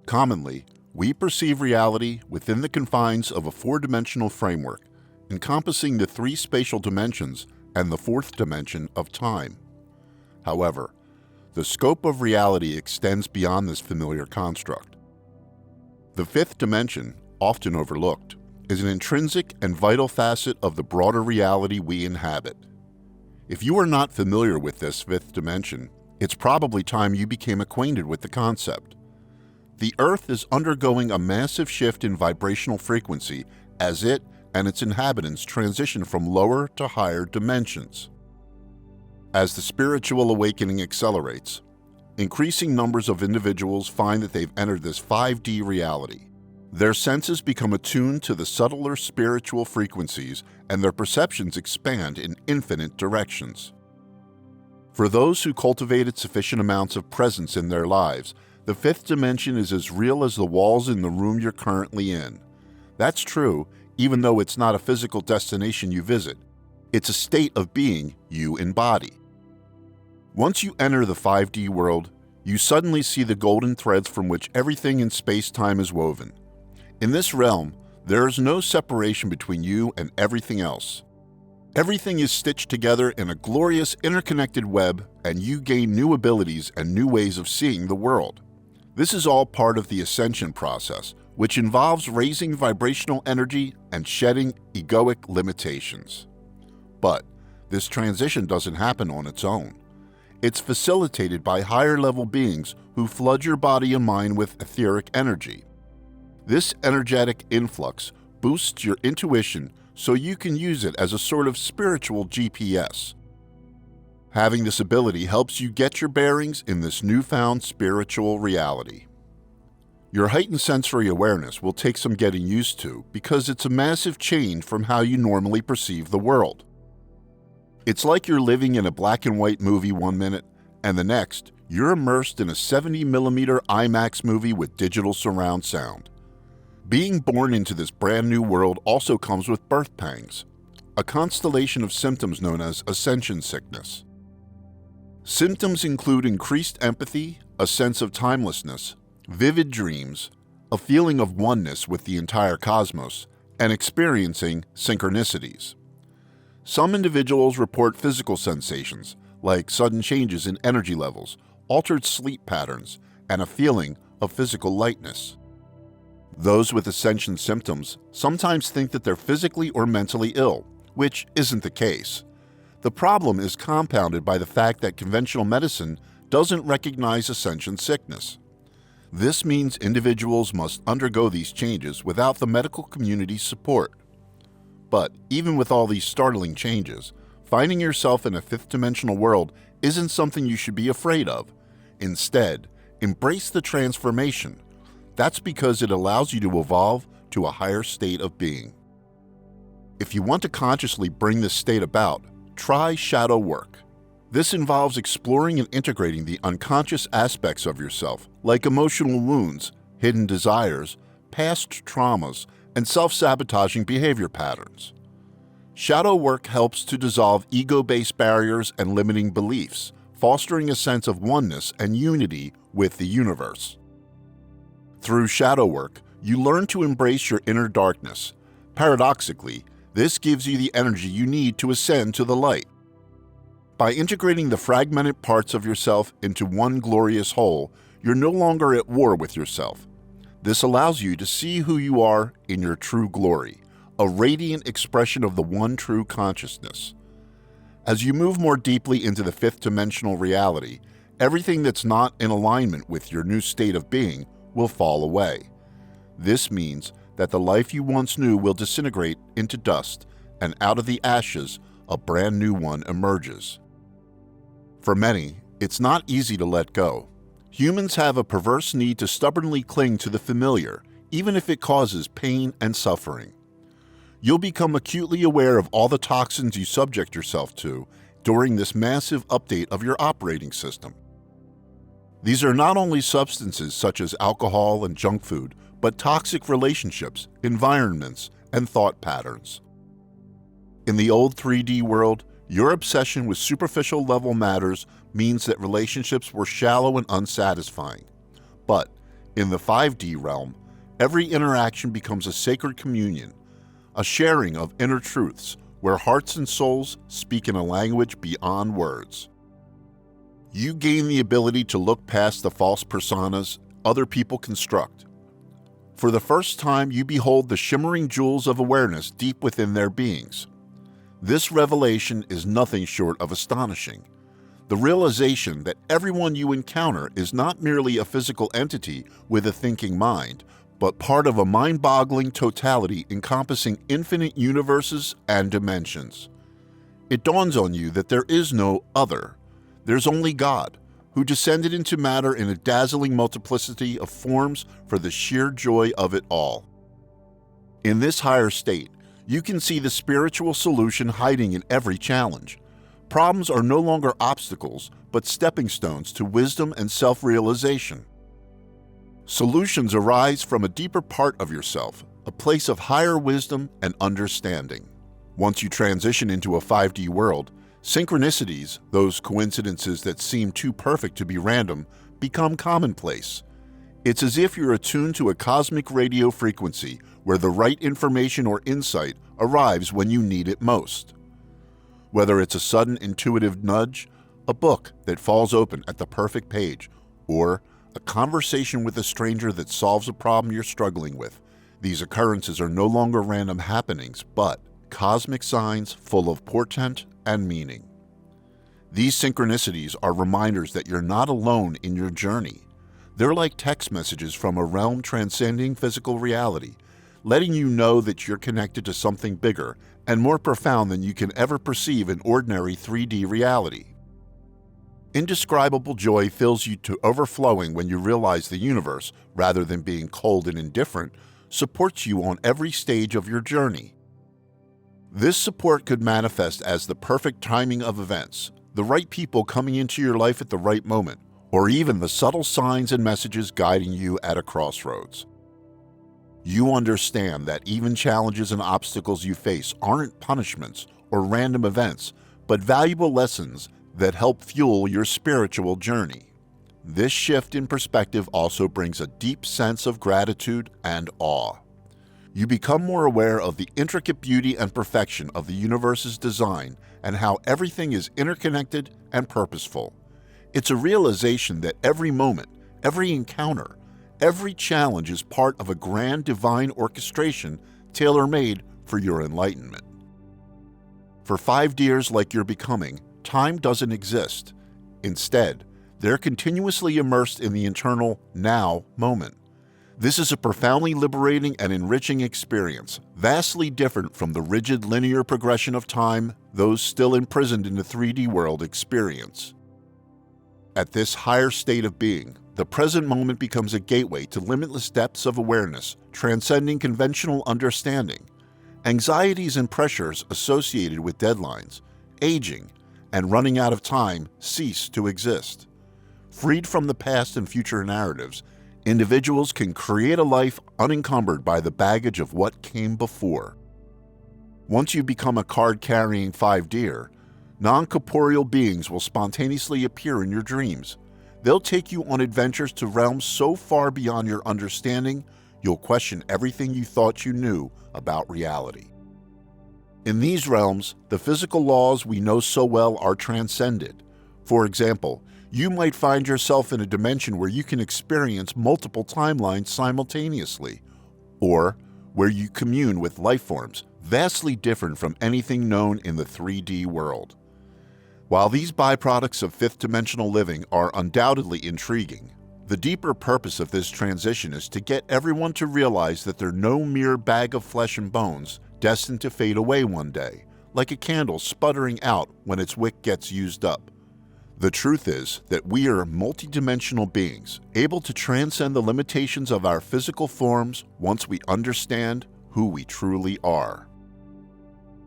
Commonly, we perceive reality within the confines of a four-dimensional framework, encompassing the three spatial dimensions and the fourth dimension of time. However, the scope of reality extends beyond this familiar construct. The fifth dimension, often overlooked, is an intrinsic and vital facet of the broader reality we inhabit. If you are not familiar with this fifth dimension, it's probably time you became acquainted with the concept. The Earth is undergoing a massive shift in vibrational frequency as it and its inhabitants transition from lower to higher dimensions. As the spiritual awakening accelerates, increasing numbers of individuals find that they've entered this 5D reality. Their senses become attuned to the subtler spiritual frequencies, and their perceptions expand in infinite directions. For those who cultivated sufficient amounts of presence in their lives, the fifth dimension is as real as the walls in the room you're currently in. That's true, even though it's not a physical destination you visit. It's a state of being you embody. Once you enter the 5D world, you suddenly see the golden threads from which everything in space-time is woven. In this realm, there is no separation between you and everything else. Everything is stitched together in a glorious interconnected web, and you gain new abilities and new ways of seeing the world. This is all part of the ascension process, which involves raising vibrational energy and shedding egoic limitations. But this transition doesn't happen on its own. It's facilitated by higher-level beings who flood your body and mind with etheric energy. This energetic influx boosts your intuition so you can use it as a sort of spiritual GPS. Having this ability helps you get your bearings in this newfound spiritual reality. Your heightened sensory awareness will take some getting used to because it's a massive change from how you normally perceive the world. It's like you're living in a black and white movie one minute, and the next, you're immersed in a 70mm IMAX movie with digital surround sound. Being born into this brand new world also comes with birth pangs, a constellation of symptoms known as Ascension Sickness. Symptoms include increased empathy, a sense of timelessness, vivid dreams, a feeling of oneness with the entire cosmos, and experiencing synchronicities. Some individuals report physical sensations, like sudden changes in energy levels, altered sleep patterns, and a feeling of physical lightness. Those with ascension symptoms sometimes think that they're physically or mentally ill, which isn't the case. The problem is compounded by the fact that conventional medicine doesn't recognize ascension sickness. This means individuals must undergo these changes without the medical community's support. But even with all these startling changes, finding yourself in a fifth-dimensional world isn't something you should be afraid of. Instead, embrace the transformation. That's because it allows you to evolve to a higher state of being. If you want to consciously bring this state about, try shadow work. This involves exploring and integrating the unconscious aspects of yourself, like emotional wounds, hidden desires, past traumas, and self-sabotaging behavior patterns. Shadow work helps to dissolve ego-based barriers and limiting beliefs, fostering a sense of oneness and unity with the universe. Through shadow work, you learn to embrace your inner darkness. Paradoxically, this gives you the energy you need to ascend to the light. By integrating the fragmented parts of yourself into one glorious whole, you're no longer at war with yourself. This allows you to see who you are in your true glory, a radiant expression of the one true consciousness. As you move more deeply into the fifth-dimensional reality, everything that's not in alignment with your new state of being will fall away. This means that the life you once knew will disintegrate into dust, and out of the ashes, a brand new one emerges. For many, it's not easy to let go. Humans have a perverse need to stubbornly cling to the familiar, even if it causes pain and suffering. You'll become acutely aware of all the toxins you subject yourself to during this massive update of your operating system. These are not only substances such as alcohol and junk food, but toxic relationships, environments, and thought patterns. In the old 3D world, your obsession with superficial level matters means that relationships were shallow and unsatisfying. But In the 5D realm, every interaction becomes a sacred communion, a sharing of inner truths where hearts and souls speak in a language beyond words. You gain the ability to look past the false personas other people construct. For the first time, you behold the shimmering jewels of awareness deep within their beings. This revelation is nothing short of astonishing. The realization that everyone you encounter is not merely a physical entity with a thinking mind, but part of a mind-boggling totality encompassing infinite universes and dimensions. It dawns on you that there is no other. There's only God, who descended into matter in a dazzling multiplicity of forms for the sheer joy of it all. In this higher state, you can see the spiritual solution hiding in every challenge. Problems are no longer obstacles, but stepping stones to wisdom and self-realization. Solutions arise from a deeper part of yourself, a place of higher wisdom and understanding. Once you transition into a 5D world, synchronicities, those coincidences that seem too perfect to be random, become commonplace. It's as if you're attuned to a cosmic radio frequency where the right information or insight arrives when you need it most. Whether it's a sudden intuitive nudge, a book that falls open at the perfect page, or a conversation with a stranger that solves a problem you're struggling with, these occurrences are no longer random happenings, but cosmic signs full of portent and meaning. These synchronicities are reminders that you're not alone in your journey. They're like text messages from a realm transcending physical reality, letting you know that you're connected to something bigger and more profound than you can ever perceive in ordinary 3D reality. Indescribable joy fills you to overflowing when you realize the universe, rather than being cold and indifferent, supports you on every stage of your journey. This support could manifest as the perfect timing of events, the right people coming into your life at the right moment, or even the subtle signs and messages guiding you at a crossroads. You understand that even challenges and obstacles you face aren't punishments or random events, but valuable lessons that help fuel your spiritual journey. This shift in perspective also brings a deep sense of gratitude and awe. You become more aware of the intricate beauty and perfection of the universe's design and how everything is interconnected and purposeful. It's a realization that every moment, every encounter, every challenge is part of a grand divine orchestration tailor-made for your enlightenment. For 5D'ers like you're becoming, time doesn't exist. Instead, they're continuously immersed in the internal now moment. This is a profoundly liberating and enriching experience, vastly different from the rigid linear progression of time those still imprisoned in the 3D world experience. At this higher state of being, the present moment becomes a gateway to limitless depths of awareness, transcending conventional understanding. Anxieties and pressures associated with deadlines, aging, and running out of time cease to exist. Freed from the past and future narratives, individuals can create a life unencumbered by the baggage of what came before. Once you become a card-carrying 5D'er, non-corporeal beings will spontaneously appear in your dreams. They'll take you on adventures to realms so far beyond your understanding, you'll question everything you thought you knew about reality. In these realms, the physical laws we know so well are transcended. For example, you might find yourself in a dimension where you can experience multiple timelines simultaneously, or where you commune with life forms vastly different from anything known in the 3D world. While these byproducts of fifth-dimensional living are undoubtedly intriguing, the deeper purpose of this transition is to get everyone to realize that they're no mere bag of flesh and bones destined to fade away one day, like a candle sputtering out when its wick gets used up. The truth is that we are multidimensional beings, able to transcend the limitations of our physical forms once we understand who we truly are.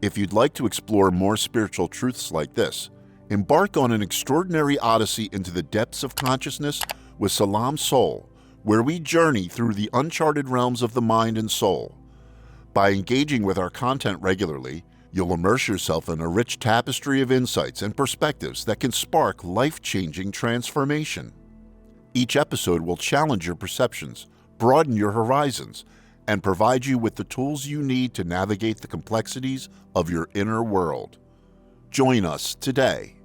If you'd like to explore more spiritual truths like this, embark on an extraordinary odyssey into the depths of consciousness with Salam Soul, where we journey through the uncharted realms of the mind and soul. By engaging with our content regularly, you'll immerse yourself in a rich tapestry of insights and perspectives that can spark life-changing transformation. Each episode will challenge your perceptions, broaden your horizons, and provide you with the tools you need to navigate the complexities of your inner world. Join us today.